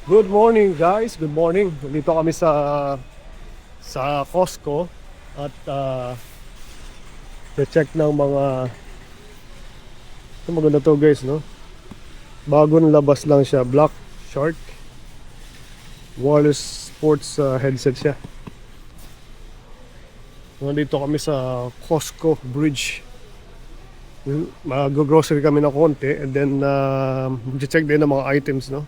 Good morning guys, good morning. Dito kami sa Costco at check ng mga ito maganda to guys, no? Bagong labas lang siya, Black Shark wireless sports headset siya. Nandito kami sa Costco Bridge. Mag-grocery kami ng konti and then check din ng mga items, no?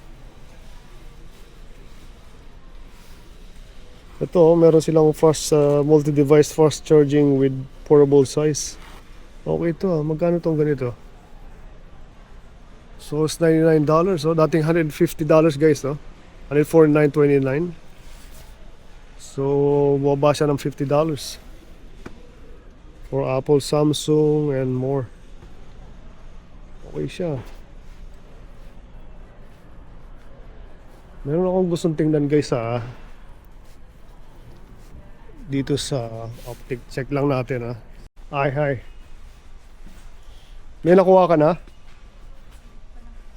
Ito, meron silang fast multi-device fast charging with portable size. Okay ito, magkano tong ganito? So it's $99, so dating $150 guys, no? 149.29. So baba siya ng $50 for Apple, Samsung and more. Okay siya. Meron akong gustong tingnan guys dito sa optic. Check lang natin hi. May nakuha ka na?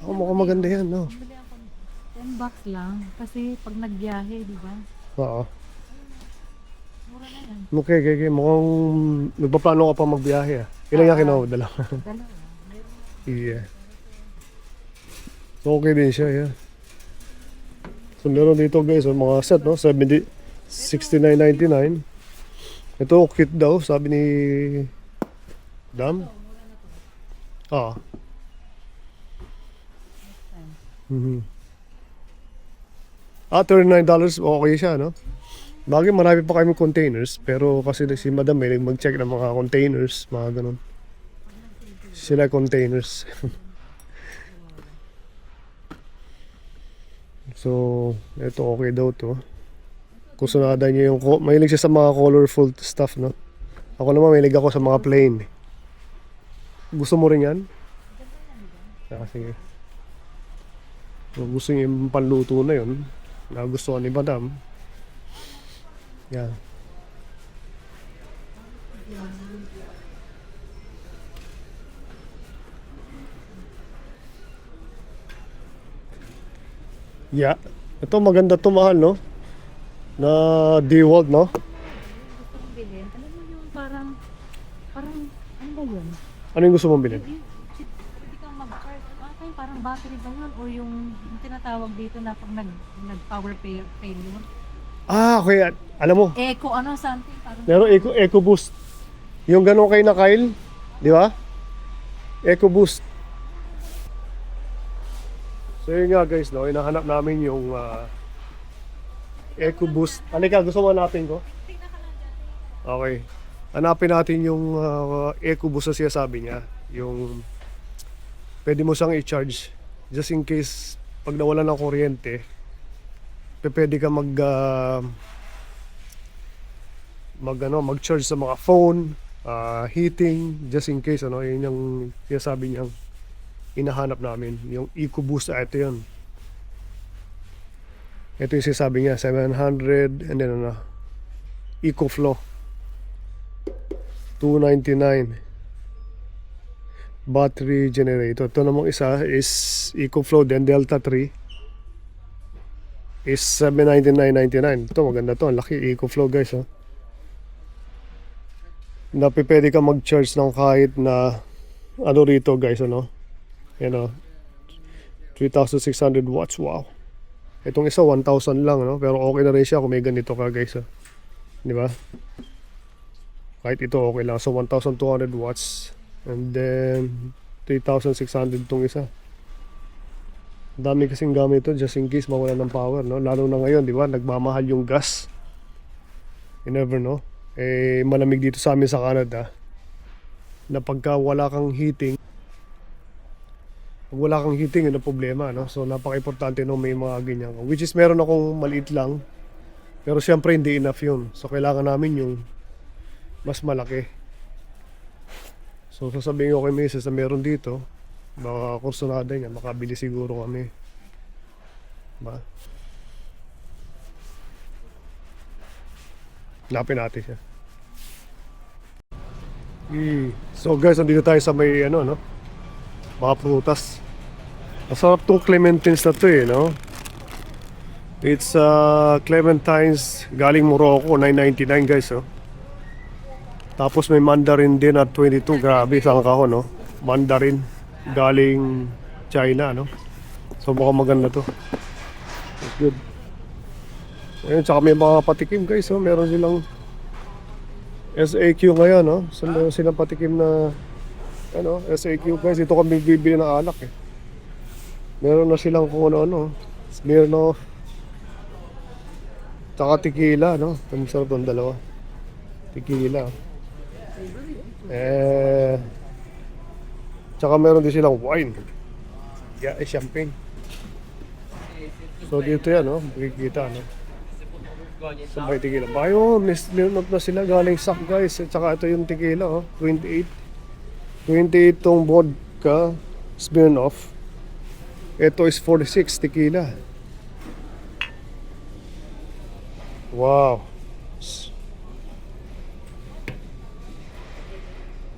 Mukhang maganda yan, no? Bumili ako 10 bucks lang. Kasi pag nagbiyahe, di ba? Oo. Mura na yan. Okay. Mukhang nagpaplano ka pa magbiyahe Ilan yung kinuha? Dalawa. Dalawa. Yeah. So okay din siya, yeah. So meron dito guys, mga set, no? 69.99. Ito kit daw, sabi ni Dam. Mhm. $39, okay siya, no? Bagay marami pa kami containers, pero kasi si Madam may mag-check ng mga containers, mga ganun. Sila containers. So, ito okay daw to. Kusunada niya yung mahilig siya sa mga colorful stuff, no? Ako naman mahilig ako sa mga plain. Gusto mo rin yan? Sige. So, gusto niya yung panluto na yun. Nagustuhan ni Madam. Yan. Yeah. Ito maganda to, mahal, no? Na DeWalt, no? Gusto kong bilhin. Alam mo yung parang, ano ba yun? Ano yung gusto mong bilhin? Pwede kang mag-charge. Yung parang battery ba yun? O yung tinatawag dito na pag nag-power failure? Okay. Alam mo, Eco, something. Parang, meron Eco Boost. Yung ganun kay na Kyle, di ba? Eco Boost. So yun nga guys, no, hinahanap namin yung Eco Boost. Halika, gusto mo hanapin ko? Okay. Hanapin natin yung Eco Boost na sinasabi niya. Yung pwede mo siyang i-charge just in case pag nawala ng kuryente, pwede ka mag-charge sa mga phone, heating, just in case, ano, yun yung sinasabi niyang hinahanap namin, yung EcoBoost. Ito yun. Ito yung sinasabi niya, 700, and then EcoFlow 299 battery generator. Ito namang isa is EcoFlow din, Delta 3 is 799.99. Ito maganda to, ang laki EcoFlow guys, na pwede ka mag-charge ng kahit na ano rito guys, ano, 3,600 watts. Wow. Itong isa 1,000 lang, no? Pero okay na rin siya kung may ganito ka guys, di ba? Kahit ito okay lang. So 1,200 watts and then 3,600 tong isa. Dami kasing gamit ito just in case mawala ng power, no? Lalo na ngayon, di ba? Nagmamahal yung gas. You never know. Malamig dito sa amin sa Canada na pagka wala kang heating, yun ang problema, no? So napaka-importante no, may mga ganyan, which is meron akong maliit lang, pero syempre hindi enough yun. So kailangan namin yung mas malaki. So sasabihin ko kay Mrs. na meron dito, baka kursunada niya, makabili siguro kami, ba? Hanapin natin siya. So guys, nandito tayo sa may no? Mga prutas. Masarap tong clementines na to no? It's Clementines galing Morocco, 9.99 guys, oh. Tapos may Mandarin din at 22. Grabe, isang kahon, no? Mandarin galing China, no? So mukhang maganda to. It's good. Ayun, tsaka may mga patikim guys, oh. Meron silang SAQ ngayon, no? So meron silang patikim na ano, SAQ guys. Ito kami bibili ng alak, eh. Meron na silang kung ano, Smirnoff tsaka tequila, no? Ang sarap doon, dalawa. Tequila. Tsaka meron din silang wine. Yeah, champagne. So dito yan, no? Makikita, no? Sabay tequila. Bayo, meron na sila galing sak, guys. Tsaka ito yung tequila, oh. 28. 28 tong vodka Smirnoff. Ito is 46 tequila. Wow.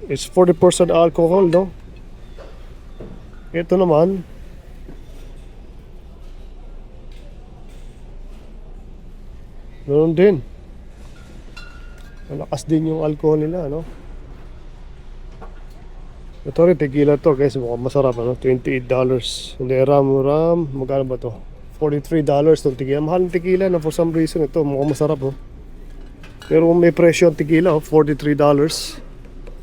It's 40% alcohol, no? Ito naman, meron din. Malakas din yung alcohol nila, no? Ito rin, tequila to, guys. Mukhang masarap, ano? $28. Hindi, ram. Magkano ba to? $43 itong tequila. Mahal ng tequila na for some reason ito. Mukhang masarap, oh. Pero may presyo ang tequila, oh. $43.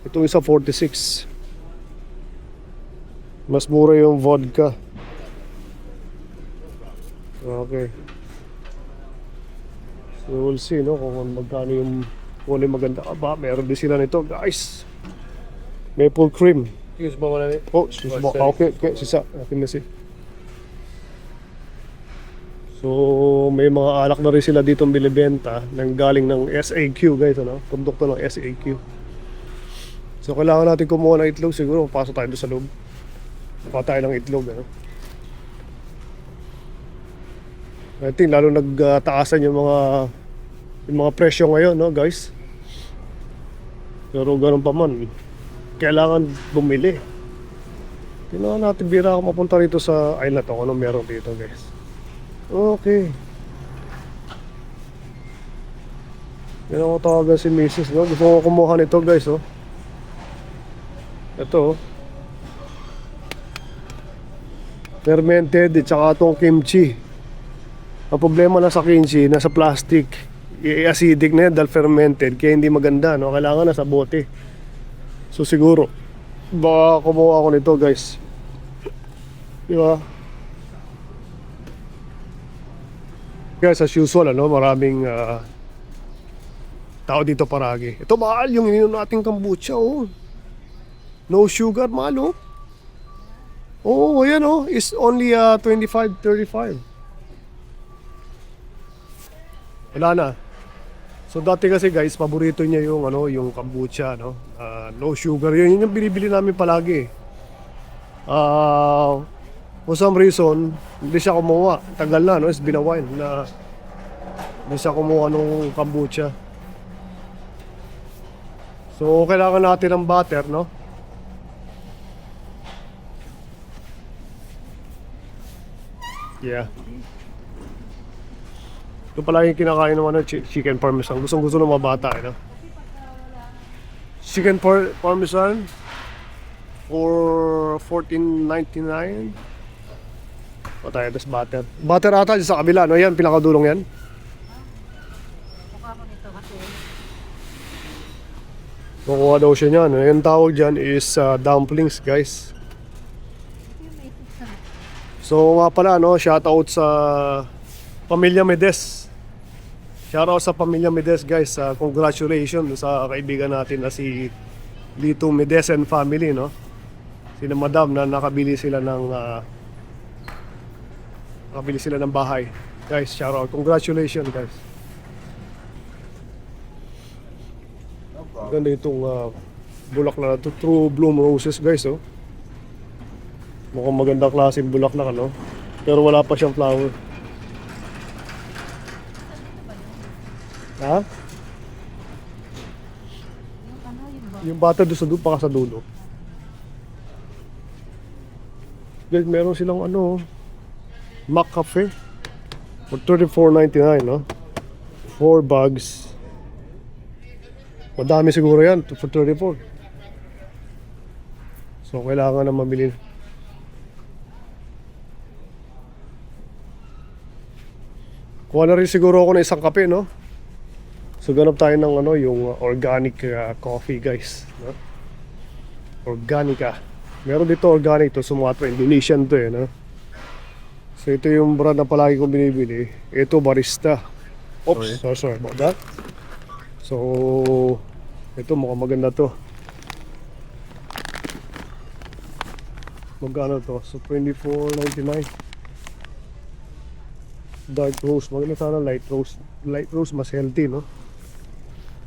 Ito isa 46. Mas mura yung vodka. Okay. So we'll see, no, kung magkano yung kulay maganda. Aba, meron din sila nito, guys. Maple cream. Excuse mo na rin. Oh, okay, sisa. Atin na si. So, may mga alak na rin sila dito binibenta nang galing ng SAQ, guys, ano? Produkto ng SAQ. So, kailangan natin kumuha ng itlog. Siguro, pasok tayo doon sa loob. Kuha tayo ng itlog, ano? I think lalo nagtaasan yung mga presyo ngayon, no, guys? Pero ganun pa man, kailangan bumili. Tingnan natin, bira ako mapunta rito sa island to. Anong meron dito, guys? Okay. Yan ako tawagan si Mrs. No? Gusto ko kumuha nito, guys, oh. Ito, oh. Fermented, tsaka itong kimchi. Ang problema na sa kimchi, nasa plastic. Acidic na yan dahil fermented, kaya hindi maganda, no? Kailangan nasa bote. So siguro, baka kumuha ako nito, guys. Diba? Guys, as usual, ano, maraming tao dito paragi. Ito mahal yung ininom nating kombucha, oh. No sugar, mahal, oh. Oh, ayan, oh. It's only 25-35. Wala na. So dati kasi, guys, paborito niya yung ano, yung kombucha, no. No sugar. Yun yung binibili namin palagi. For some reason, hindi siya kumuha. Tagal na, no? It's been a while na hindi siya kumuha nung kombucha. So, kailangan natin ng butter, no? Yeah. Ito pala yung kinakain ng ano, chicken parmesan. Gustong-gusto ng mga bata, no? Chicken parmesan for $14.99. O tayo, tapos butter. Butter ata dyan sa kabila, no? Yan, pinakadulong yan. Mukha ko nito kasi Kukuha daw siya niyan. Yung tawag dyan is dumplings, guys. yung may pizza. So nga pala, no, shoutout sa Pamilya Medes. Shoutout sa Pamilya Medes, guys. Congratulations sa kaibigan natin na si Lito Medes and family, no? Sina Madam na nakabili sila ng bahay. Guys, shoutout. Congratulations, guys. Ganda itong bulaklak na ito. True bloom roses, guys, oh. Mukhang magandang klaseng bulaklak, ano? Pero wala pa siyang flower. Ha? Yung ano, yung ba? Yung bata doon sa dulo, baka sa dulo. Guys, meron silang ano, Mac Cafe. For $34.99, no? 4 bags. Madami siguro yan for 34. So, kailangan na mamili. Kuha na rin siguro ako ng isang kape, no? So, ganap tayo ng ano, yung organic coffee, guys. No? Organica. Meron dito organic to, Sumatra, Indonesian to eh, no? So, ito yung brand na palagi kong binibili. Ito, Barista. Oops, sorry about that. So, ito mukhang maganda to. Magkano to? So, $24.99. Dark roast, maganda sana light roast. Light roast mas healthy, no?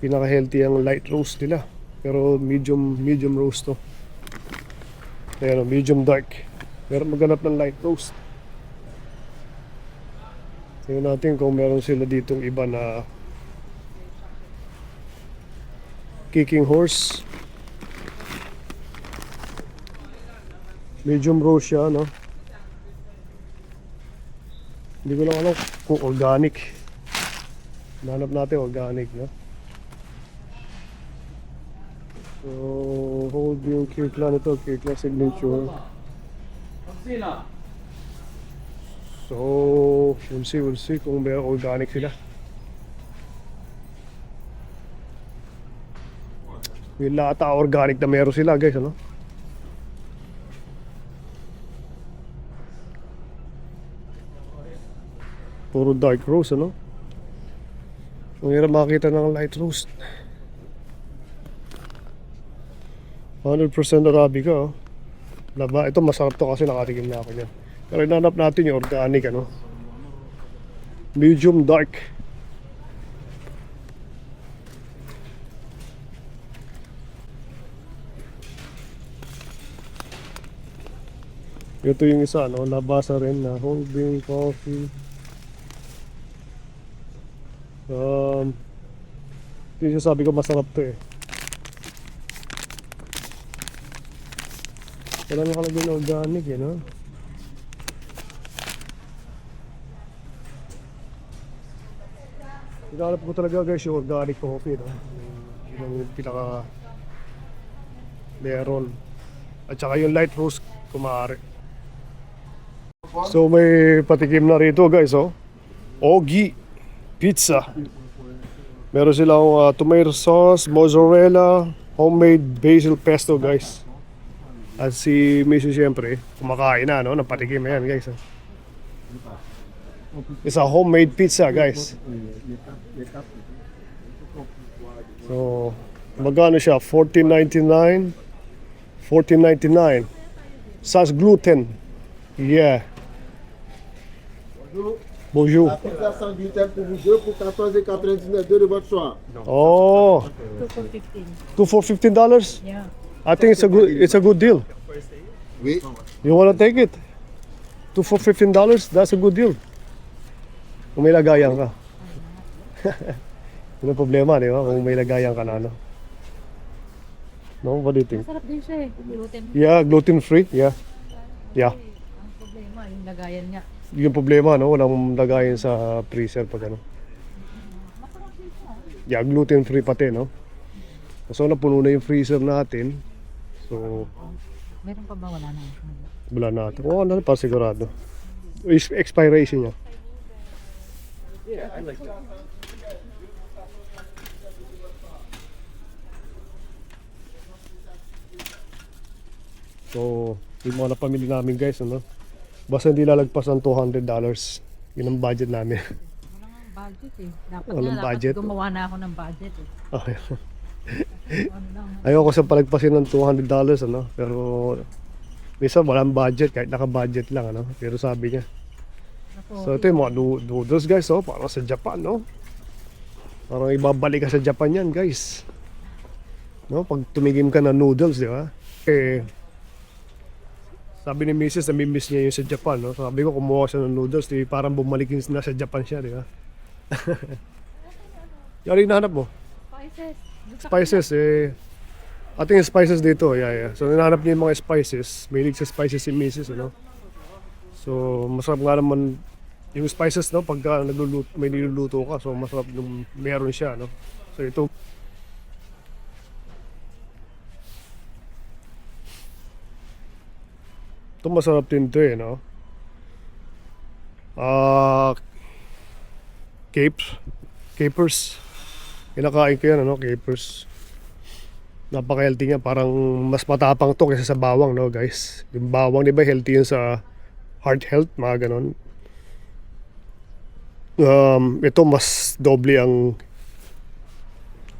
Pinaka healthy ang light roast nila. Pero medium roast to. Ayan, medium dark. Pero maghanap ng light roast. Tingnan natin kung meron sila ditong iba na kicking horse. Medium roast siya, no? Hindi ko lang alam kung organic. Hanap natin organic, no? So, hold yung Kirkland ito, Kirkland signature. So, we'll see kung meron organic sila. Yung lata organic na meron sila, guys, ano? Puro dark roast, ano? Ang hirap makita ng light roast. 100% Arabica, oh. Laba, ito masarap to kasi nakatikim na ako niyan. Pero inanap natin yung organic, ano? Medium dark. Ito yung isa, no? Labasa rin na whole bean coffee. Ito yung sabi ko masarap to eh. Wala nakalagay na organic eh, no? Hinahanap ko talaga guys yung organic coffee, no? Yung pinaka meron. At saka yung light roast kung maaari. So may patikim na rito guys, oh. Ogi Pizza. Meron silang tomato sauce, mozzarella, homemade basil pesto guys. At si Mrs. siyempre, kumakain na, no? Napatikim na yan guys. It's a homemade pizza guys. So, magkano siya? $14.99. $14.99. Sans gluten. Yeah. Bonjour. La pizza sans gluten pour vous deux pour $14,99 de votre choix. Oh, 2 for 15. two for $15? Yeah. I think it's a good deal. Oui. You wanna take it? Two for $15? That's a good deal. Kung may lagayan ka. Yun ang problema, di ba? Kung may lagayan ka na, ano? No, what do you think? Masarap din siya eh. Gluten. Yeah, gluten free. Yeah. Yeah. Ang problema, yung lagayan niya. Yung problema, no? Walang lagayan sa freezer pag ano. Masarap din siya. Yeah, gluten free pati, no? So napuno na yung freezer natin. So, Meron pa ba? Wala na. wala natin. Oo, ano pa sigurado. Expiration niya. So, yung mga napamili namin guys, ano? Basta hindi lalagpas ng $200. Yun ang budget namin. Wala nga budget eh. Dapat Walang dapat budget. gumawa na ako ng budget eh. Okay. Ano lang. Ayoko sa palagpasin ng $200, ano? Pero, minsan walang budget, kahit naka-budget lang, ano? Pero sabi niya. So, ito yung mga noodles guys, oh. Parang sa Japan, no? Parang ibabalik ka sa Japan yan, guys. No? Pag tumigim ka ng noodles, di ba? Eh, sabi ni Mrs. na miss niya yung sa Japan, no? Sabi ko, kumuha siya ng noodles, di parang bumalik na sa Japan siya, di ba? Yan rin hinahanap mo. Spices. Spices, eh. Ating spices dito, yeah. So, hinahanap niya yung mga spices. Mahilig sa spices si Mrs., ano? So, masarap nga naman Yung spices, no, pagka may niluluto ka, so masarap nung meron siya, no. So ito, masarap din to eh, no. Capers. Kinakain ko yan, ano, capers. Napaka-healthy niya, parang mas matapang to kaysa sa bawang, no, guys. Yung bawang, di ba, healthy yun sa heart health, mga ganon. Ito mas doble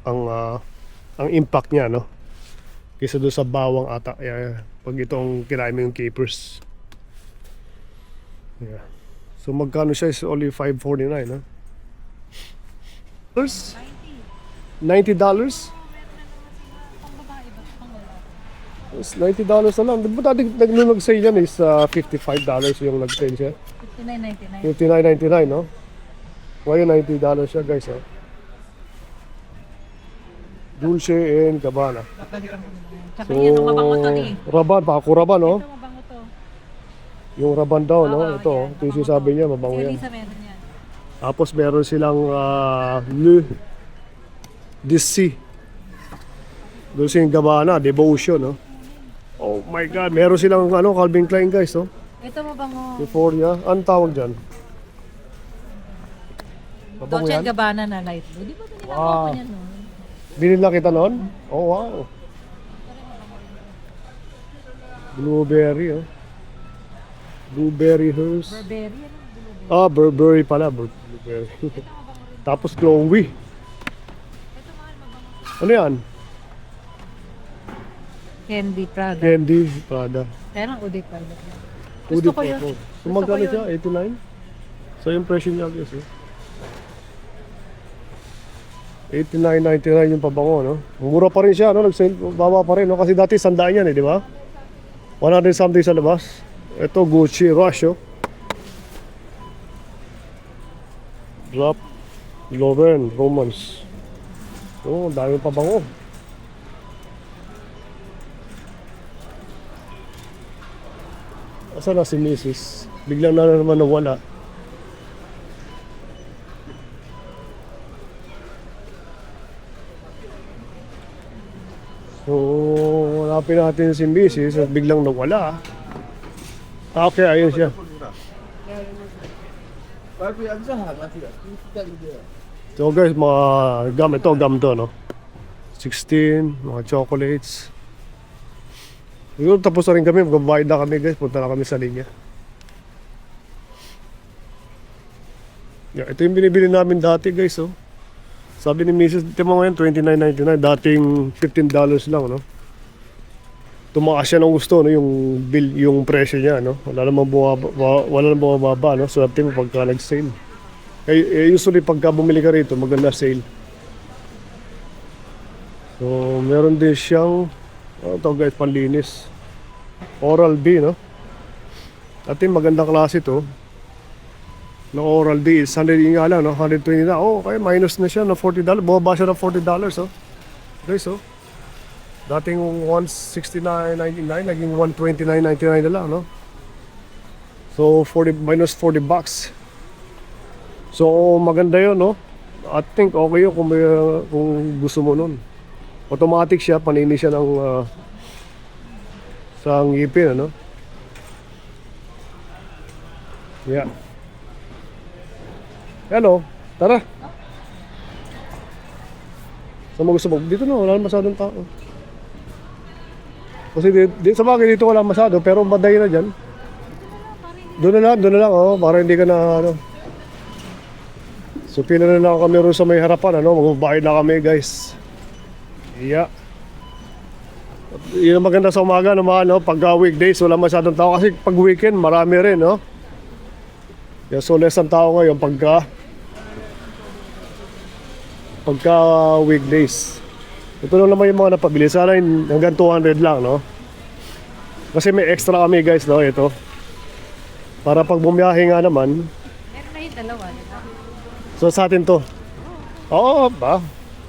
ang impact niya, no, kaysa doon sa bawang ata. Yeah, pag itong kinain mo yung capers. Yeah. So magkano siya is only $5.49, no? $90. Oo, meron na naman sila pang babae ba pang lalaki. Is $90 na lang. Di ba dati nung nag-sale yan is $55 yung nag-sale siya? $59.99. $59.99, no? Ngayon $90 siya, guys, oh. Dulce and Gabbana. Babalikan ko na yan. Tsaka yan, ang mabango to ni. Raban, pakuraban, no? Ito mabango to. Yung raban daw, no? Oo, Ito, yan, ito yung mabango sabi to. niya, mabango Si yan. Elisa meron yan. Tapos meron silang Le Disi. Dulce and Gabbana, Devotion, no? Oh my God, meron silang Calvin Klein, guys, no? Ito mabango. Euphoria, anong tawag dyan? Mabango Dolce yan? Gabbana na light blue. Di ba binigyan ko Wow. ako niyan no? Binili na kita noon? Oh, wow. Blueberry, oh. Blueberry hers. Burberry yan. Blue. Burberry pala. Blueberry. Tapos Chloe. Ito mahal mabango. Ano yan? Candy Prada. Candy, Prada. Kaya lang Uday Prada. Hoodie Gusto ko yun. po. So Gusto ko magkano yun. siya? 89? So yung presyo niya, guys, eh. 89.99 yung pabango, no? Mura pa rin siya, no? Nag-sale, baba pa rin, no? Kasi dati sandaan yan, eh, di ba? 100 something sa labas. Ito, Gucci Rush, oh. Drop. Lauren, Romans. Oh, dami pabango. Asa na si Mrs.? Biglang na naman nawala. So, hanapin natin si Mrs. at biglang nawala. Okay, ayun siya. So guys, mga gum, ito gum to, no? 16, mga chocolates. Siguro tapos na rin kami, magbabayad na kami, guys. Punta na kami sa linya. Yeah, ito yung binibili namin dati, guys, oh. Sabi ni Mrs. Ito mo ngayon, $29.99. Dating $15 lang, no? Tumaas siya ng gusto, no? Yung bill, yung presyo niya, no? Wala namang bumababa, no? Swerte mo pagka nag-sale. Usually pagka bumili ka rito, maganda sale. So, meron din siyang ito, guys, panlinis. Oral-B, no? Dati magandang klase to. Na Oral-B is 100 nga lang, no? 120 na. Oh, okay, minus na siya na $40. Bumaba siya ng $40, oh. Guys, oh. Dating $169.99, naging $129.99 na lang, no? So, minus $40. So, maganda yun, no? I think okay yun kung gusto mo nun. Automatic siya, panini siya ng sa ngipin, ano? Yeah. Hello, tara. Saan mo gusto mo? Dito na, wala masyadong tao. Kasi sa bagay dito wala masyado, pero maday na dyan. Doon na lang, oh, para hindi ka na, ano. So, pila na lang kami rin sa may harapan, ano, magbabayad na kami, guys. Yeah. Yun ang maganda sa umaga, no, mga, no, pag weekdays, wala masyadong tao. Kasi pag weekend, marami rin, no. Yeah, so, less ang tao ngayon pagka weekdays. Ito lang naman yung mga napabili. Sana hanggang 200 lang, no? Kasi may extra kami, guys, no? Ito. Para pag bumiyahe nga naman. Meron na yung dalawa, di ba? So sa atin to. Oo, ba?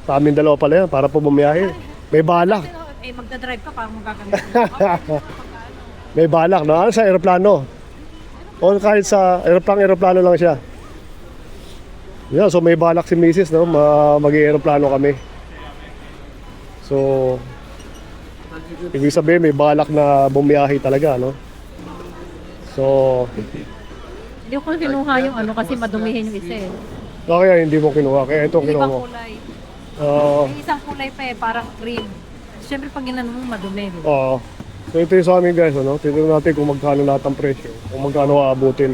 Sa amin dalawa pala yan. Para pag bumiyahe. May balak. Magdadrive ka, parang magagamit mo. May balak, no? Ano sa aeroplano? O kahit sa aeroplano lang siya. Yeah, so may balak si Mrs. no, mag-aeroplano kami. So ibig sabihin may balak na bumiyahe talaga, no? So Hindi ko kinuha yung ano kasi madumihin yung isa eh. kaya hindi mo kinuha, kaya ito Yung kinuha ibang mo. kulay. Oo. May isang kulay pa eh, parang green. Siyempre pag ginano mo madumi. Diba? Oo. So ito yung sa amin guys, ano? Tignan natin kung magkano lahat ang presyo, kung magkano aabutin.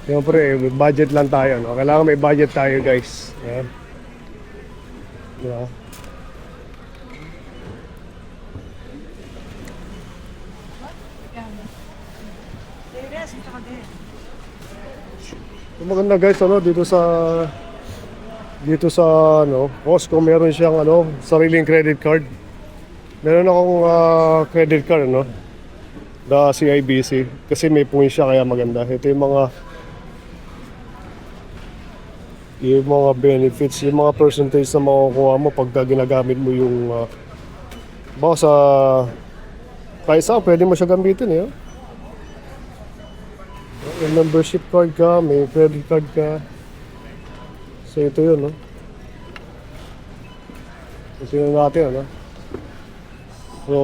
Siyempre, budget lang tayo, no? Kailangan may budget tayo guys. Yan. Diba? So, maganda guys, ano, dito sa ano, Costco meron siyang ano, sariling credit card. Meron akong credit card, no? The CIBC kasi may points siya kaya maganda. Ito yung mga benefits, yung mga percentage na makukuha mo pag ginagamit mo yung baka sa kahit saan pwede mo siya gamitin eh. May membership card ka, may credit card ka. So ito yun, no? So tingnan natin, ano? So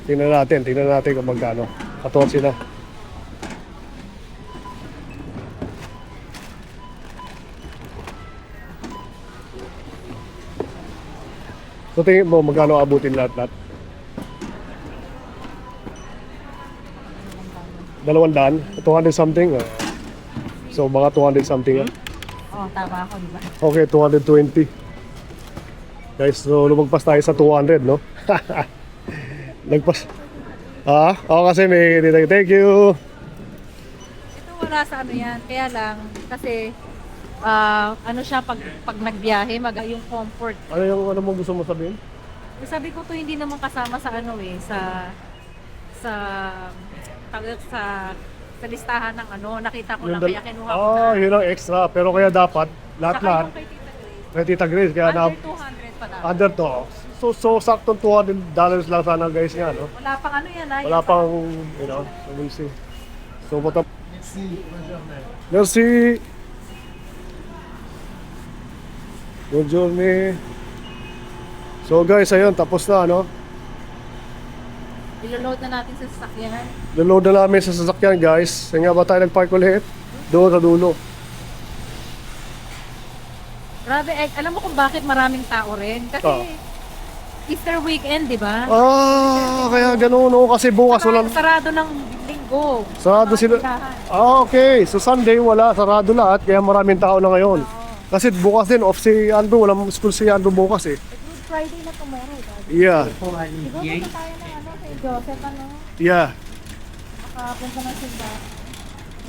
tingnan natin kung magkano. 14 na. So tingin mo magkano abutin lahat-lahat? 200, 200 something. So mga 200 something. Oo, tama ako, di ba? Okay, 220. Guys, so lumagpas tayo sa 200, no? Nagpas. Oo kasi may thank you. Ito wala sa ano yan. Kaya lang, kasi ano siya pag nagbiyahe, yung comfort. Ano mo gusto mo sabihin? Sabi ko to hindi naman kasama sa ano eh, sa listahan ng ano, nakita ko lang kaya kinuha ko na. Yun ang extra. Pero kaya dapat, Saka lahat-lahat, yung kay Tita Grace, kay Tita Grace, kaya na, under 200 pa dapat. under to. So saktong $200 lang sana guys nga, no? Wala pang ano yan ha. Wala pang, we'll see. So, Merci. Good journey. So guys, ayun, tapos na, no? Ilo-load na natin sa sasakyan. Load na namin sa sasakyan, guys. Saan nga ba tayo nag-park ulit? Doon sa dulo. Grabe, alam mo kung bakit maraming tao rin? Kasi Easter weekend, di ba? Kaya gano'n, no? Kasi bukas walang... Sarado ng linggo. Sarado sila. Okay. So Sunday wala, sarado lahat. Kaya maraming tao na ngayon. Kasi bukas din, off si Andrew. Walang school si Andrew bukas eh. Good Friday na tomorrow. Yeah. Siguro pa tayo ng ano, St. Joseph, ano? Yeah. Makapunta ng simbahan.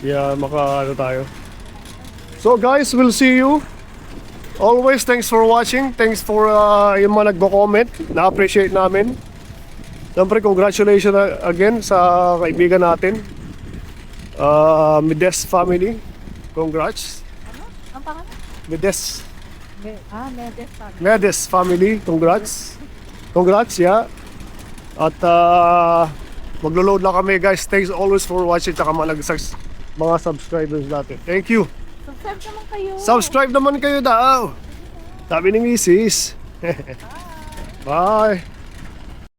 Yeah, ano tayo. So guys, we'll see you. Always, thanks for watching. Thanks for yung mga nagbo-comment. Na-appreciate namin. Siyempre, congratulations again sa kaibigan natin. Medes family. Congrats. Ano? Ang pangalan? Medes. Medes. Medes family. Congrats. Congrats, yeah. At maglo-load lang kami guys. Thanks always for watching. Tsaka mga subscribers natin. Thank you. Subscribe naman kayo. Subscribe naman kayo daw. Sabi ni Mrs. Bye.